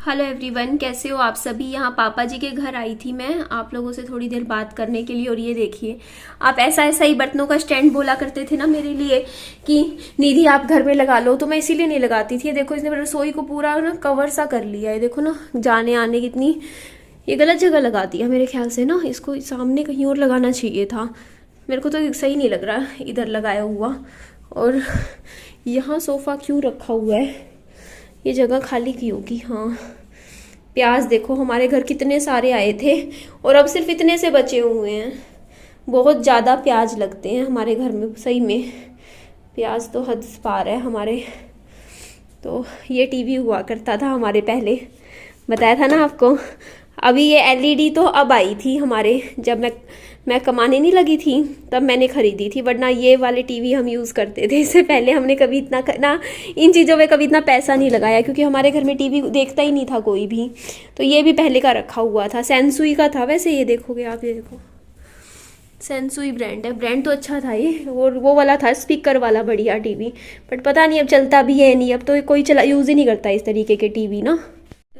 Hello everyone, कैसे हो आप सभी। यहाँ पापा जी के घर आई थी मैं आप लोगों से थोड़ी देर बात करने के लिए। और ये देखिए, आप ऐसा ऐसा ही बर्तनों का स्टैंड बोला करते थे ना मेरे लिए कि निधि आप घर में लगा लो, तो मैं इसीलिए नहीं लगाती थी। ये देखो, इसने रसोई को पूरा ना कवर सा कर लिया है। देखो ना, जाने आने कितनी ये गलत जगह लगा दिया मेरे ख्याल से ना। इसको सामने कहीं और लगाना चाहिए था। मेरे को तो सही नहीं लग रहा इधर लगाया हुआ। और यहाँ सोफ़ा क्यों रखा हुआ है, ये जगह खाली की होगी। हाँ, प्याज देखो, हमारे घर कितने सारे आए थे और अब सिर्फ इतने से बचे हुए हैं। बहुत ज़्यादा प्याज लगते हैं हमारे घर में, सही में प्याज तो हद पार है हमारे। तो ये टीवी हुआ करता था हमारे पहले, बताया था ना आपको। अभी ये एलईडी तो अब आई थी हमारे, जब मैं कमाने नहीं लगी थी तब मैंने खरीदी थी, वरना ये वाले टीवी हम यूज़ करते थे। इससे पहले हमने कभी इतना ना इन चीज़ों में कभी इतना पैसा नहीं लगाया, क्योंकि हमारे घर में टीवी देखता ही नहीं था कोई भी। तो ये भी पहले का रखा हुआ था, सैनसुई का था। वैसे ये देखोगे आप, ये देखो सैनसुई ब्रांड है, ब्रांड तो अच्छा था ये। और वो वाला था स्पीकर वाला बढ़िया टीवी, बट पता नहीं अब चलता भी है नहीं। अब तो कोई यूज़ ही नहीं करता इस तरीके के टीवी ना।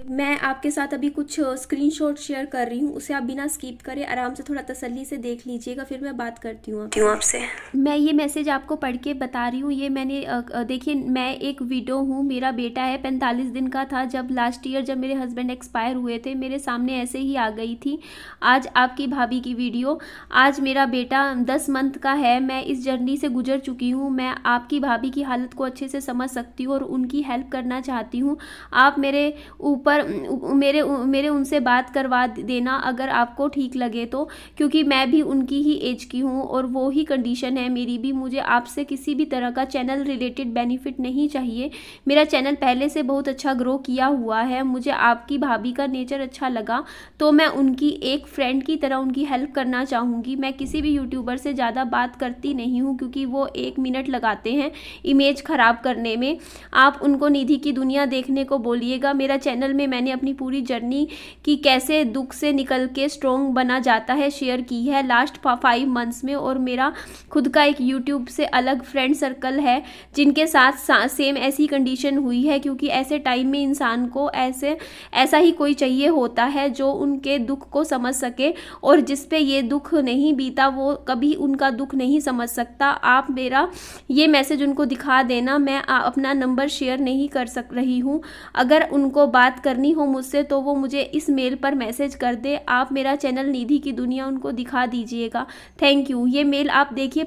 मैं आपके साथ अभी कुछ स्क्रीनशॉट शेयर कर रही हूँ, उसे आप बिना स्किप करे आराम से थोड़ा तसल्ली से देख लीजिएगा, फिर मैं बात करती हूँ आपसे। मैं ये मैसेज आपको पढ़ के बता रही हूँ। ये मैंने देखिए, मैं एक विडो हूँ, मेरा बेटा है 45 दिन का था जब लास्ट ईयर जब मेरे हस्बैंड एक्सपायर हुए थे। मेरे सामने ऐसे ही आ गई थी आज आपकी भाभी की वीडियो। आज मेरा बेटा 10 मंथ का है। मैं इस जर्नी से गुजर चुकी हूँ। मैं आपकी भाभी की हालत को अच्छे से समझ सकती हूँ और उनकी हेल्प करना चाहती हूँ। आप मेरे ऊपर मेरे उनसे बात करवा देना अगर आपको ठीक लगे तो, क्योंकि मैं भी उनकी ही एज की हूँ और वो ही कंडीशन है मेरी भी। मुझे आपसे किसी भी तरह का चैनल रिलेटेड बेनिफिट नहीं चाहिए। मेरा चैनल पहले से बहुत अच्छा ग्रो किया हुआ है। मुझे आपकी भाभी का नेचर अच्छा लगा तो मैं उनकी एक फ्रेंड की तरह उनकी हेल्प करना चाहूँगी। मैं किसी भी यूट्यूबर से ज़्यादा बात करती नहीं हूँ, क्योंकि वो 1 मिनट लगाते हैं इमेज ख़राब करने में। आप उनको निधि की दुनिया देखने को बोलिएगा। मेरा चैनल में मैंने अपनी पूरी जर्नी की कैसे दुख से निकल के स्ट्रॉन्ग बना जाता है शेयर की है लास्ट 5 मंथ्स में। और मेरा खुद का एक यूट्यूब से अलग फ्रेंड सर्कल है जिनके साथ सेम ऐसी कंडीशन हुई है, क्योंकि ऐसे टाइम में इंसान को ऐसा ही कोई चाहिए होता है जो उनके दुख को समझ सके, और जिस पे ये दुख नहीं बीता वो कभी उनका दुख नहीं समझ सकता। आप मेरा ये मैसेज उनको दिखा देना। मैं अपना नंबर शेयर नहीं कर रही हूँ। अगर उनको बात करनी हो मुझसे तो वो मुझे इस मेल पर मैसेज कर दे। आप मेरा चैनल निधि की दुनिया उनको दिखा दीजिएगा। Thank you. ये मेल आप देखिए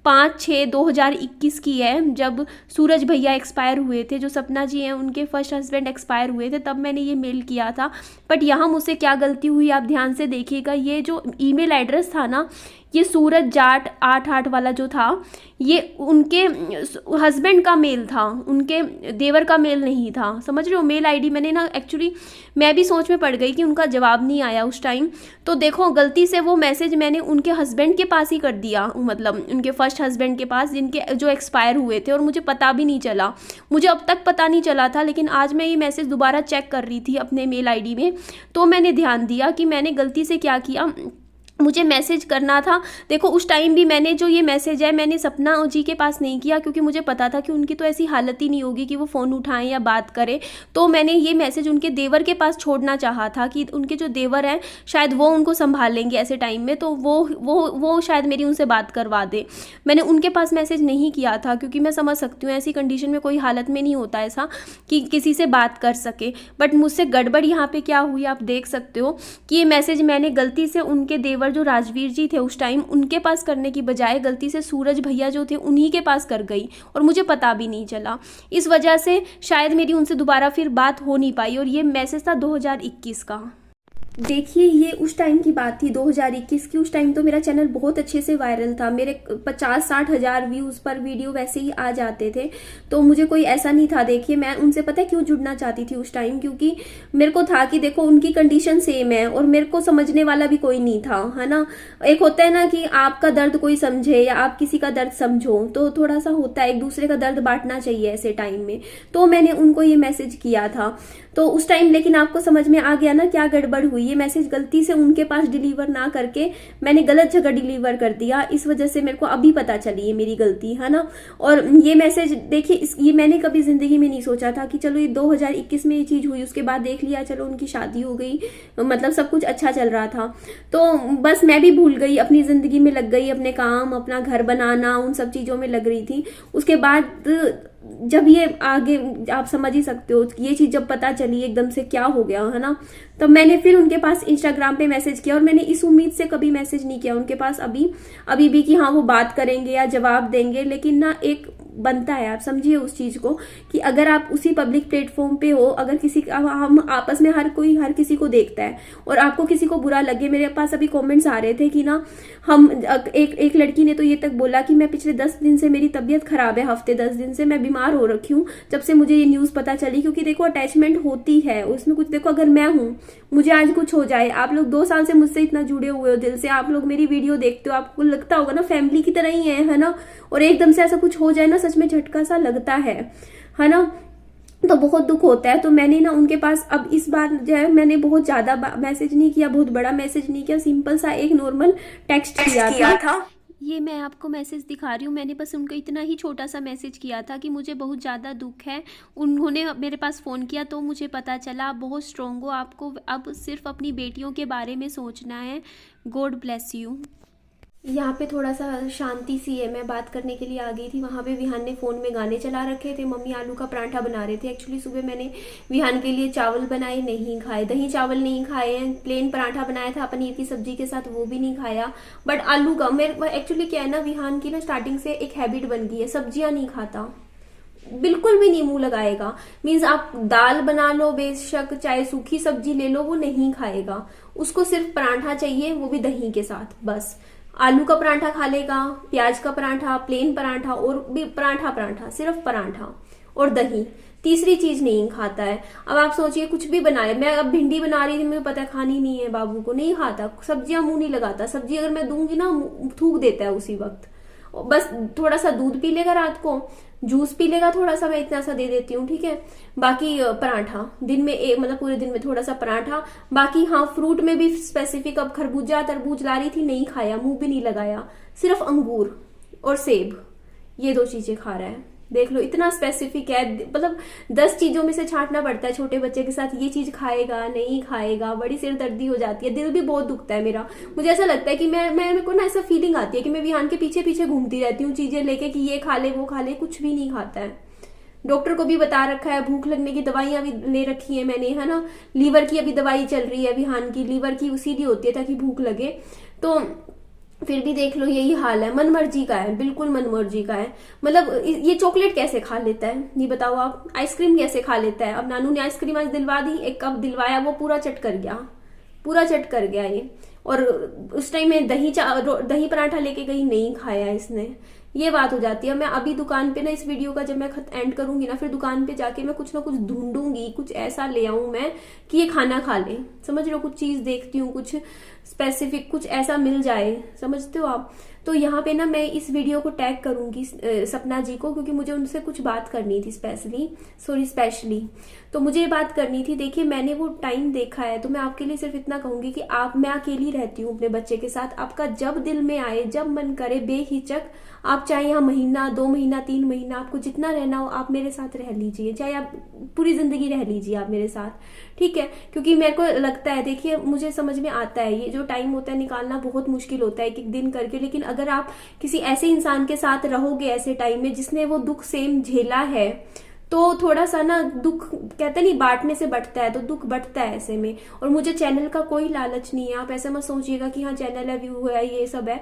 5/6/2021 की है, जब सूरज भैया एक्सपायर हुए थे। जो सपना जी हैं उनके फर्स्ट हस्बैंड एक्सपायर हुए थे, तब मैंने ये मेल किया था। बट यहाँ मुझसे क्या गलती हुई आप ध्यान से देखिएगा। ये जो ईमेल एड्रेस था ना, ये सूरज जाट 88 वाला जो था, ये उनके हस्बैंड का मेल था, उनके देवर का मेल नहीं था। समझ रहे हो, मेल आईडी मैंने ना एक्चुअली मैं भी सोच में पड़ गई कि उनका जवाब नहीं आया उस टाइम। तो देखो, गलती से वो मैसेज मैंने उनके हस्बैंड के पास ही कर दिया, मतलब उनके फर्स्ट हस्बैंड के पास, जिनके जो एक्सपायर हुए थे। और मुझे पता भी नहीं चला, मुझे अब तक पता नहीं चला था। लेकिन आज मैं ये मैसेज दोबारा चेक कर रही थी अपने मेल आईडी में, तो मैंने ध्यान दिया कि मैंने गलती से क्या किया। मुझे मैसेज करना था। देखो, उस टाइम भी मैंने जो ये मैसेज है मैंने सपना जी के पास नहीं किया, क्योंकि मुझे पता था कि उनकी तो ऐसी हालत ही नहीं होगी कि वो फ़ोन उठाएं या बात करें। तो मैंने ये मैसेज उनके देवर के पास छोड़ना चाहा था कि उनके जो देवर हैं शायद वो उनको संभाल लेंगे ऐसे टाइम में, तो वो शायद मेरी उनसे बात करवा दे। मैंने उनके पास मैसेज नहीं किया था, क्योंकि मैं समझ सकती हूँ ऐसी कंडीशन में कोई हालत में नहीं होता ऐसा कि किसी से बात कर सके। बट मुझसे गड़बड़ यहाँ पर क्या हुई आप देख सकते हो कि ये मैसेज मैंने गलती से उनके देवर जो राजवीर जी थे उस टाइम उनके पास करने की बजाय गलती से सूरज भैया जो थे उन्हीं के पास कर गई, और मुझे पता भी नहीं चला। इस वजह से शायद मेरी उनसे दोबारा फिर बात हो नहीं पाई। और ये मैसेज था 2021 का। देखिए, ये उस टाइम की बात थी 2021 की। उस टाइम तो मेरा चैनल बहुत अच्छे से वायरल था, मेरे 50-60 हज़ार व्यूज़ पर वीडियो वैसे ही आ जाते थे। तो मुझे कोई ऐसा नहीं था। देखिए, मैं उनसे पता है क्यों जुड़ना चाहती थी उस टाइम, क्योंकि मेरे को था कि देखो उनकी कंडीशन सेम है और मेरे को समझने वाला भी कोई नहीं था, है ना। एक होता है ना कि आपका दर्द कोई समझे या आप किसी का दर्द समझो, तो थोड़ा सा होता है, एक दूसरे का दर्द बांटना चाहिए ऐसे टाइम में। तो मैंने उनको ये मैसेज किया था। तो उस टाइम लेकिन आपको समझ में आ गया ना क्या गड़बड़ हुई ये मैसेज गलती से उनके पास डिलीवर ना करके मैंने गलत जगह डिलीवर कर दिया, इस वजह से मेरे को अभी पता चली है मेरी गलती, है ना। और ये मैसेज देखिए, ये मैंने कभी जिंदगी में नहीं सोचा था कि चलो ये 2021 में ये चीज हुई, उसके बाद देख लिया चलो उनकी शादी हो गई, मतलब सब कुछ अच्छा चल रहा था। तो बस मैं भी भूल गई, अपनी जिंदगी में लग गई, अपने काम, अपना घर बनाना, उन सब चीजों में लग रही थी। उसके बाद जब ये आगे आप समझ ही सकते हो, ये चीज जब पता चली एकदम से क्या हो गया, है ना, तब मैंने फिर उनके पास इंस्टाग्राम पे मैसेज किया। और मैंने इस उम्मीद से कभी मैसेज नहीं किया उनके पास अभी भी कि हाँ वो बात करेंगे या जवाब देंगे, लेकिन ना एक बनता है, आप समझिए उस चीज को, कि अगर आप उसी पब्लिक प्लेटफॉर्म पे हो, अगर किसी हम आपस में हर किसी को देखता है और आपको किसी को बुरा लगे। मेरे पास अभी कमेंट्स आ रहे थे कि ना हम एक लड़की ने तो ये तक बोला कि मैं पिछले 10 दिन से मेरी तबीयत खराब है, हफ्ते 10 दिन से मैं बीमार हो रखी हूँ जब से मुझे ये न्यूज पता चली। क्योंकि देखो अटैचमेंट होती है उसमें कुछ, देखो अगर मैं हूँ, मुझे आज कुछ हो जाए, आप लोग 2 साल से मुझसे इतना जुड़े हुए हो दिल से, आप लोग मेरी वीडियो देखते हो, आपको लगता होगा ना फैमिली की तरह ही है ना, और एकदम से ऐसा कुछ हो जाए ना, सच में झटका सा लगता है ना, तो बहुत दुख होता है। तो मैंने ना उनके पास अब इस बार जो है, मैंने बहुत ज्यादा मैसेज नहीं किया, बहुत बड़ा मैसेज नहीं किया, सिंपल सा एक नॉर्मल टेक्स्ट किया था। ये मैं आपको मैसेज दिखा रही हूँ, मैंने बस उनको इतना ही छोटा सा मैसेज किया था कि मुझे बहुत ज़्यादा दुख है। उन्होंने मेरे पास फ़ोन किया तो मुझे पता चला आप बहुत स्ट्रॉन्ग हो, आपको अब सिर्फ अपनी बेटियों के बारे में सोचना है। God bless you. यहाँ पे थोड़ा सा शांति सी है, मैं बात करने के लिए आ गई थी। वहाँ पे विहान ने फ़ोन में गाने चला रखे थे, मम्मी आलू का पराठा बना रहे थे। एक्चुअली सुबह मैंने विहान के लिए चावल बनाए, नहीं खाए, दही चावल नहीं खाए हैं, प्लेन पराठा बनाया था पनीर की सब्जी के साथ, वो भी नहीं खाया। बट आलू का मेरे एक्चुअली क्या है ना, विहान की ना स्टार्टिंग से एक हैबिट बन गई है, सब्जियां नहीं खाता, बिल्कुल भी नहीं मुंह लगाएगा। मीन्स आप दाल बना लो, बेशक चाहे सूखी सब्जी ले लो, वो नहीं खाएगा, उसको सिर्फ पराठा चाहिए, वो भी दही के साथ बस। आलू का पराठा खा लेगा, प्याज का पराठा, प्लेन पराठा, और भी पराठा, सिर्फ पराठा और दही, तीसरी चीज नहीं खाता है। अब आप सोचिए कुछ भी बनाए, मैं अब भिंडी बना रही थी, मुझे पता है खानी नहीं है, बाबू को नहीं खाता, सब्जियां मुंह नहीं लगाता, सब्जी अगर मैं दूंगी ना थूक देता है उसी वक्त। बस थोड़ा सा दूध पी लेगा, रात को जूस पी लेगा थोड़ा सा, मैं इतना सा दे देती हूँ, ठीक है। बाकी पराठा दिन में मतलब पूरे दिन में थोड़ा सा पराठा। बाकी हाँ, फ्रूट में भी स्पेसिफिक, अब खरबूजा तरबूज ला रही थी, नहीं खाया, मुंह भी नहीं लगाया, सिर्फ अंगूर और सेब, ये 2 चीजें खा रहा है। देख लो इतना स्पेसिफिक है, मतलब 10 चीजों में से छांटना पड़ता है छोटे बच्चे के साथ, ये चीज खाएगा नहीं खाएगा, बड़ी सिरदर्दी हो जाती है, दिल भी बहुत दुखता है मेरा। मुझे ऐसा लगता है कि मेरे को ना ऐसा फीलिंग आती है कि मैं विहान के पीछे पीछे घूमती रहती हूँ चीजें लेके कि ये खा ले वो खा ले, कुछ भी नहीं खाता है। डॉक्टर को भी बता रखा है, भूख लगने की दवाइयां भी ले रखी है मैंने, है ना। लीवर की अभी दवाई चल रही है विहान की, लीवर की इसीलिए होती है ताकि भूख लगे। तो फिर भी देख लो यही हाल है, मन मर्जी का है, बिल्कुल मन मर्जी का है। मतलब ये चॉकलेट कैसे खा लेता है ये बताओ आप, आइसक्रीम कैसे खा लेता है। अब नानू ने आइसक्रीम आज दिलवा दी, एक कप दिलवाया, वो पूरा चट कर गया ये। और उस टाइम में दही पराठा लेके गई, नहीं खाया इसने, ये बात हो जाती है। मैं अभी दुकान पे ना, इस वीडियो का जब मैं एंड करूंगी ना, फिर दुकान पे जाके मैं कुछ ना कुछ ढूंढूंगी, कुछ ऐसा ले आऊं मैं कि ये खाना खा ले, समझ रहे हो। कुछ चीज देखती हूँ, कुछ स्पेसिफिक कुछ ऐसा मिल जाए, समझते हो आप। तो यहाँ पे ना मैं इस वीडियो को टैग करूंगी सपना जी को, क्योंकि मुझे उनसे कुछ बात करनी थी स्पेशली। तो मुझे ये बात करनी थी। देखिए मैंने वो टाइम देखा है, तो मैं आपके लिए सिर्फ इतना कहूंगी कि मैं अकेली रहती हूँ अपने बच्चे के साथ। आपका जब दिल में आए, जब मन करे, बेहिचक आप चाहे यहाँ महीना, 2 महीना, 3 महीना, आपको जितना रहना हो आप मेरे साथ रह लीजिए, चाहे आप पूरी जिंदगी रह लीजिए आप मेरे साथ, ठीक है। क्योंकि मेरे को लगता है, देखिए मुझे समझ में आता है, ये जो टाइम होता है निकालना बहुत मुश्किल होता है एक एक दिन करके। लेकिन अगर आप किसी ऐसे इंसान के साथ रहोगे ऐसे टाइम में जिसने वो दुख सेम झेला है, तो थोड़ा सा ना दुख, कहते नहीं बांटने से बढ़ता है, तो दुख बढ़ता है ऐसे में। और मुझे चैनल का कोई लालच नहीं है, आप ऐसा मत सोचिएगा कि हाँ चैनल है, व्यू है, ये सब है।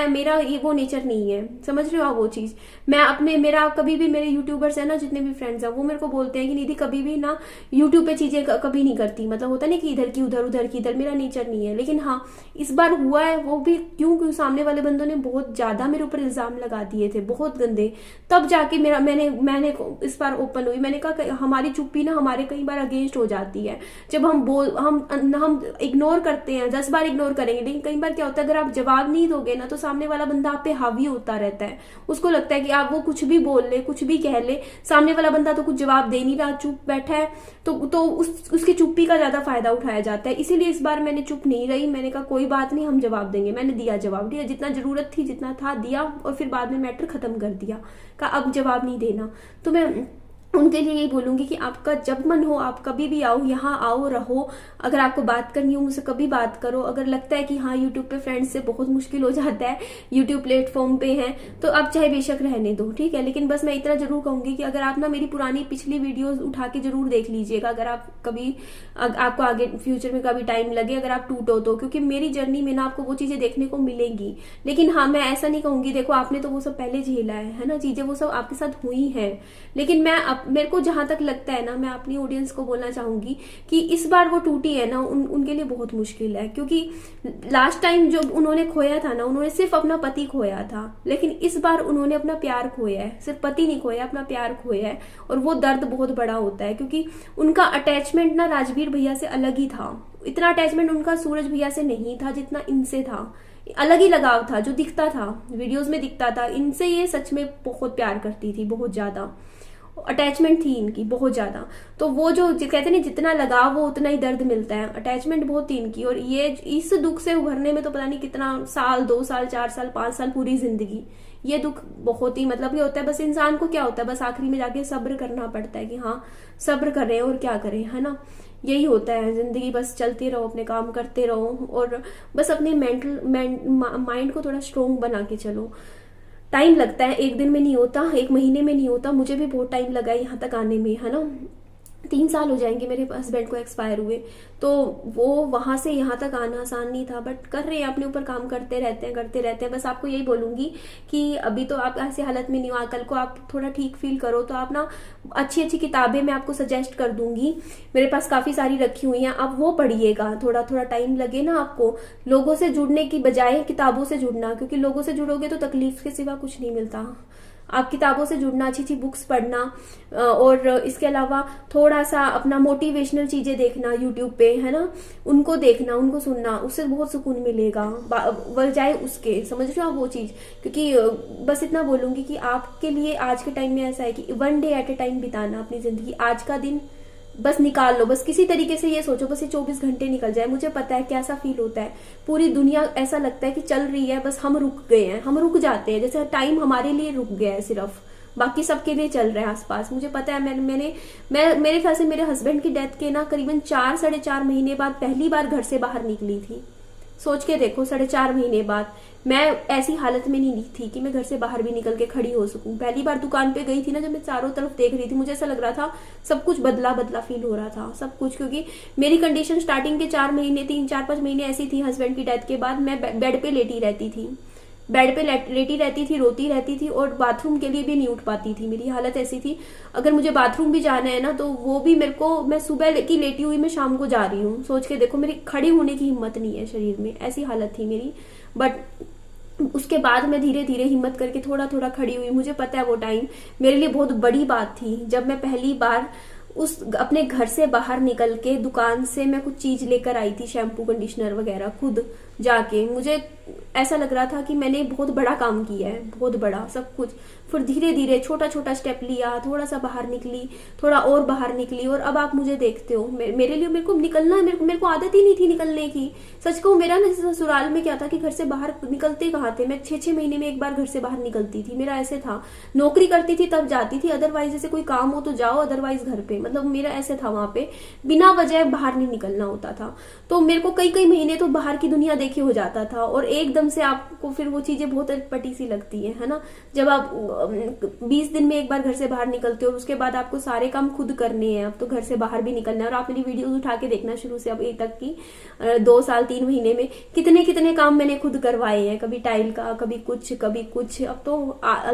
मेरा ये वो नेचर नहीं है, समझ रहे हो आप वो चीज। मेरा कभी भी, मेरे यूट्यूबर्स है ना जितने भी फ्रेंड्स हैं, वो मेरे को बोलते हैं कि निधि कभी भी ना यूट्यूब पे चीजें कभी नहीं करती, मतलब होता नहीं कि इधर की उधर, उधर की इधर, मेरा नेचर नहीं है। लेकिन हाँ इस बार हुआ है, वो भी क्यों सामने वाले बंदों ने बहुत ज्यादा मेरे ऊपर इल्जाम लगा दिए थे, बहुत गंदे। तब जाके मैंने इस बार ओपन हुई। मैंने कहा हमारी चुप्पी ना हमारे कई बार अगेंस्ट हो जाती है। जब हम इग्नोर करते हैं, 10 बार इग्नोर करेंगे, लेकिन कई बार क्या होता है अगर आप जवाब नहीं दोगे ना तो सामने वाला बंदा आप पे हावी होता रहता है। उसको लगता है कि आप वो कुछ भी बोल ले, कुछ भी कह ले, सामने वाला बंदा तो कुछ जवाब दे नहीं रहा, चुप बैठा है, तो उसकी चुप्पी का ज्यादा फायदा उठाया जाता है। इसीलिए इस बार मैंने चुप नहीं रही। मैंने कहा कोई बात नहीं, हम जवाब देंगे। मैंने दिया, जवाब दिया, जितना जरूरत थी जितना था दिया, और फिर बाद में मैटर खत्म कर दिया। कहा अब जवाब नहीं देना। तो मैं उनके लिए यही बोलूंगी कि आपका जब मन हो आप कभी भी आओ, यहाँ आओ, रहो। अगर आपको बात करनी हो मुझसे कभी बात करो। अगर लगता है कि हाँ यूट्यूब पे फ्रेंड्स से बहुत मुश्किल हो जाता है, यूट्यूब प्लेटफॉर्म पे हैं, तो आप चाहे बेशक रहने दो, ठीक है। लेकिन बस मैं इतना जरूर कहूंगी कि अगर आप ना मेरी पुरानी पिछली वीडियोस उठा के जरूर देख लीजिएगा, अगर आप कभी आपको आगे फ्यूचर में कभी टाइम लगे, अगर आप टूटो तो, क्योंकि मेरी जर्नी में ना आपको वो चीजें देखने को मिलेंगी। लेकिन हाँ, मैं ऐसा नहीं कहूंगी देखो आपने तो वो सब पहले झेला है ना, चीजें वो सब आपके साथ हुई है। लेकिन मेरे को जहां तक लगता है ना, मैं अपनी ऑडियंस को बोलना चाहूंगी कि इस बार वो टूटी है ना, उनके लिए बहुत मुश्किल है। क्योंकि लास्ट टाइम जो उन्होंने खोया था ना, उन्होंने सिर्फ अपना पति खोया था, लेकिन इस बार उन्होंने अपना प्यार खोया है। सिर्फ पति नहीं खोया, अपना प्यार खोया है। और वो दर्द बहुत बड़ा होता है, क्योंकि उनका अटैचमेंट ना राजवीर भैया से अलग ही था। इतना अटैचमेंट उनका सूरज भैया से नहीं था जितना इनसे था। अलग ही लगाव था जो दिखता था, वीडियोस में दिखता था। इनसे ये सच में बहुत प्यार करती थी, बहुत ज्यादा अटैचमेंट थी इनकी, बहुत ज्यादा। तो वो जो कहते हैं ना, जितना लगाव वो उतना ही दर्द मिलता है। अटैचमेंट बहुत थी इनकी, और ये इस दुख से उभरने में तो पता नहीं कितना साल, 2 साल, 4 साल, 5 साल, पूरी जिंदगी ये दुख बहुत ही मतलब ये होता है। बस इंसान को क्या होता है, बस आखिरी में जाके सब्र करना पड़ता है कि हाँ सब्र कर रहे हैं और क्या करें, है ना। यही होता है जिंदगी, बस चलते रहो, अपने काम करते रहो, और बस अपने माइंड को थोड़ा स्ट्रोंग बना के चलो। टाइम लगता है, एक दिन में नहीं होता, एक महीने में नहीं होता। मुझे भी बहुत टाइम लगा यहाँ तक आने में, है ना। 3 साल हो जाएंगे मेरे हस्बैंड को एक्सपायर हुए, तो वो वहां से यहाँ तक आना आसान नहीं था। बट कर रहे हैं, अपने ऊपर काम करते रहते हैं। बस आपको यही बोलूंगी कि अभी तो आप ऐसी हालत में नहीं हो, कल को आप थोड़ा ठीक फील करो तो आप ना अच्छी अच्छी किताबें मैं आपको सजेस्ट कर दूंगी। मेरे पास काफी सारी रखी हुई हैं, आप वो पढ़िएगा। थोड़ा थोड़ा टाइम लगे ना आपको, लोगों से जुड़ने की बजाय किताबों से जुड़ना, क्योंकि लोगों से जुड़ोगे तो तकलीफ के सिवा कुछ नहीं मिलता। आप किताबों से जुड़ना, अच्छी अच्छी बुक्स पढ़ना, और इसके अलावा थोड़ा सा अपना मोटिवेशनल चीजें देखना यूट्यूब पे, है ना, उनको देखना, उनको सुनना, उससे बहुत सुकून मिलेगा बजाय उसके। समझ रहे हो आप वो चीज। क्योंकि बस इतना बोलूंगी कि आपके लिए आज के टाइम में ऐसा है कि 1 डे एट ए टाइम बिताना अपनी जिंदगी। आज का दिन बस निकाल लो, बस किसी तरीके से ये सोचो बस ये 24 घंटे निकल जाए। मुझे पता है कैसा फील होता है, पूरी दुनिया ऐसा लगता है कि चल रही है, बस हम रुक गए हैं, हम रुक जाते हैं, जैसे टाइम हमारे लिए रुक गया है, सिर्फ बाकी सबके लिए चल रहा है आसपास। मुझे पता है, मैं मेरे ख्याल से मेरे हस्बैंड की डेथ के ना करीबन 4 साढ़े 4 महीने बाद पहली बार घर से बाहर निकली थी। सोच के देखो, 4.5 महीने बाद मैं ऐसी हालत में नहीं थी कि मैं घर से बाहर भी निकल के खड़ी हो सकूं। पहली बार दुकान पे गई थी ना, जब मैं चारों तरफ देख रही थी, मुझे ऐसा लग रहा था सब कुछ बदला बदला फील हो रहा था, सब कुछ। क्योंकि मेरी कंडीशन स्टार्टिंग के 4 महीने 3-4-5 महीने ऐसी थी, हस्बैंड की डेथ के बाद मैं बेड पे लेटी रहती थी, रोती रहती थी, और बाथरूम के लिए भी नहीं उठ पाती थी। मेरी हालत ऐसी थी, अगर मुझे बाथरूम भी जाना है ना तो वो भी मैं सुबह की लेटी हुई मैं शाम को जा रही हूँ। सोच के देखो, मेरी खड़ी होने की हिम्मत नहीं है शरीर में, ऐसी हालत थी मेरी। बट उसके बाद मैं धीरे धीरे हिम्मत करके थोड़ा थोड़ा खड़ी हुई। मुझे पता है वो टाइम मेरे लिए बहुत बड़ी बात थी, जब मैं पहली बार अपने घर से बाहर निकल के दुकान से मैं कुछ चीज लेकर आई थी, शैम्पू, कंडीशनर वगैरह, खुद जाके। मुझे ऐसा लग रहा था कि मैंने बहुत बड़ा काम किया है, बहुत बड़ा सब कुछ। फिर धीरे धीरे छोटा छोटा स्टेप लिया, थोड़ा सा बाहर निकली, थोड़ा और बाहर निकली, और अब आप मुझे देखते हो। मेरे लिए मेरे को निकलना, मेरे को आदत ही नहीं थी निकलने की। सच कहूं, मेरा ना ससुराल में क्या था कि घर से बाहर निकलते कहाँ थे, मैं 6-6 महीने में एक बार घर से बाहर निकलती थी। मेरा ऐसे था, नौकरी करती थी तब जाती थी, अदरवाइज जैसे कोई काम हो तो जाओ, अदरवाइज घर पे। मतलब मेरा ऐसे था, वहां पे बिना वजह बाहर नहीं निकलना होता था। तो मेरे को कई महीने तो बाहर की दुनिया देखी हो जाता था, और एकदम से आपको फिर वो चीजें बहुत अटपटी सी लगती है ना। जब आप 20 दिन में एक बार घर से बाहर निकलते हो, और उसके बाद आपको सारे काम खुद करने हैं, अब तो घर से बाहर भी निकलना है। और आप मेरी वीडियोस उठा के देखना शुरू से अब एक तक की 2 साल 3 महीने में कितने कितने काम मैंने खुद करवाए हैं, कभी टाइल का, कभी कुछ कभी कुछ। अब तो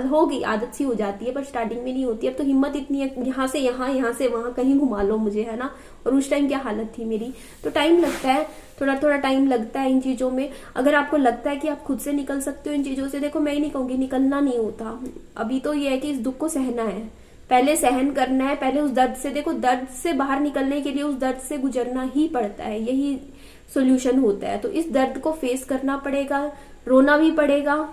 होगी, आदत सी हो जाती है, पर स्टार्टिंग में नहीं होती। अब तो हिम्मत इतनी है, यहाँ से यहाँ से वहां कहीं घुमा लो मुझे, है ना। और उस टाइम क्या हालत थी मेरी। तो टाइम लगता है, थोड़ा थोड़ा टाइम लगता है इन चीजों में। अगर आपको लगता है कि आप खुद से निकल सकते हो इन चीजों से, देखो मैं ही नहीं कहूंगी निकलना नहीं होता। अभी तो ये है कि इस दुख को सहना है, पहले सहन करना है, पहले उस दर्द से, देखो दर्द से बाहर निकलने के लिए उस दर्द से गुजरना ही पड़ता है, यही सोल्यूशन होता है। तो इस दर्द को फेस करना पड़ेगा, रोना भी पड़ेगा,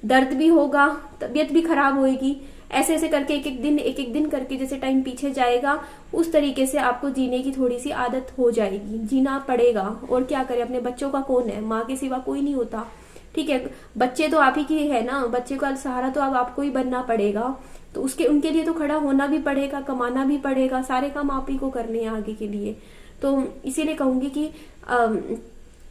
दर्द भी होगा, तबीयत भी खराब होगी, ऐसे ऐसे करके एक एक दिन करके जैसे टाइम पीछे जाएगा उस तरीके से आपको जीने की थोड़ी सी आदत हो जाएगी, जीना पड़ेगा। और क्या करें, अपने बच्चों का कौन है, माँ के सिवा कोई नहीं होता, ठीक है। बच्चे तो आप ही की है ना, बच्चे का सहारा तो अब आपको ही बनना पड़ेगा, तो उसके उनके लिए तो खड़ा होना भी पड़ेगा, कमाना भी पड़ेगा, सारे काम आप ही को करने हैं आगे के लिए। तो इसीलिए कहूंगी कि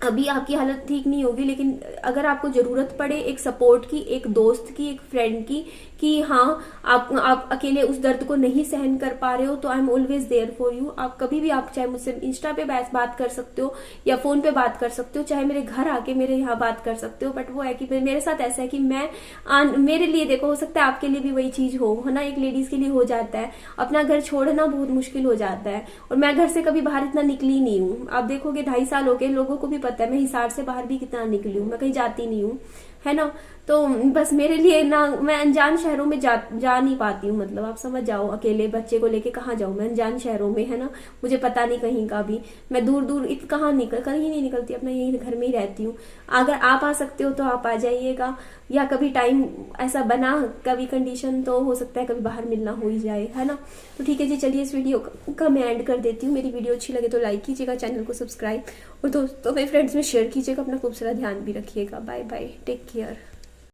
अभी आपकी हालत ठीक नहीं होगी, लेकिन अगर आपको जरूरत पड़े एक सपोर्ट की, एक दोस्त की, एक फ्रेंड की, कि हाँ आप अकेले उस दर्द को नहीं सहन कर पा रहे हो, तो I am always there for you. आप कभी भी, आप चाहे मुझसे इंस्टा पे बात कर सकते हो या फोन पे बात कर सकते हो, चाहे मेरे घर आके मेरे यहाँ बात कर सकते हो। बट वो है कि मेरे साथ ऐसा है कि मेरे लिए, देखो हो सकता है आपके लिए भी वही चीज हो ना, एक लेडीज के लिए हो जाता है, अपना घर छोड़ना बहुत मुश्किल हो जाता है। और मैं घर से कभी बाहर इतना निकली नहीं हूँ, आप देखोगे 2.5 साल हो गए, लोगों को भी पता है मैं हिसार से बाहर भी कितना निकली हूँ, मैं कहीं जाती नहीं हूँ, है ना। तो बस मेरे लिए ना, मैं अनजान शहरों में जा नहीं पाती हूँ, मतलब आप समझ जाओ, अकेले बच्चे को लेके कहाँ जाऊँ मैं अनजान शहरों में, है ना। मुझे पता नहीं कहीं का भी, मैं दूर दूर कहीं नहीं निकलती, अपना यही घर में ही रहती हूँ। अगर आप आ सकते हो तो आप आ जाइएगा, या कभी टाइम ऐसा बना, कभी कंडीशन, तो हो सकता है कभी बाहर मिलना हो ही जाए, है ना। तो ठीक है जी, चलिए इस वीडियो का मैं एंड कर देती हूँ। मेरी वीडियो अच्छी लगे तो लाइक कीजिएगा, चैनल को सब्सक्राइब, और दोस्तों मेरे फ्रेंड्स में शेयर कीजिएगा। अपना खूब सारा ध्यान भी रखिएगा। Bye bye, take care.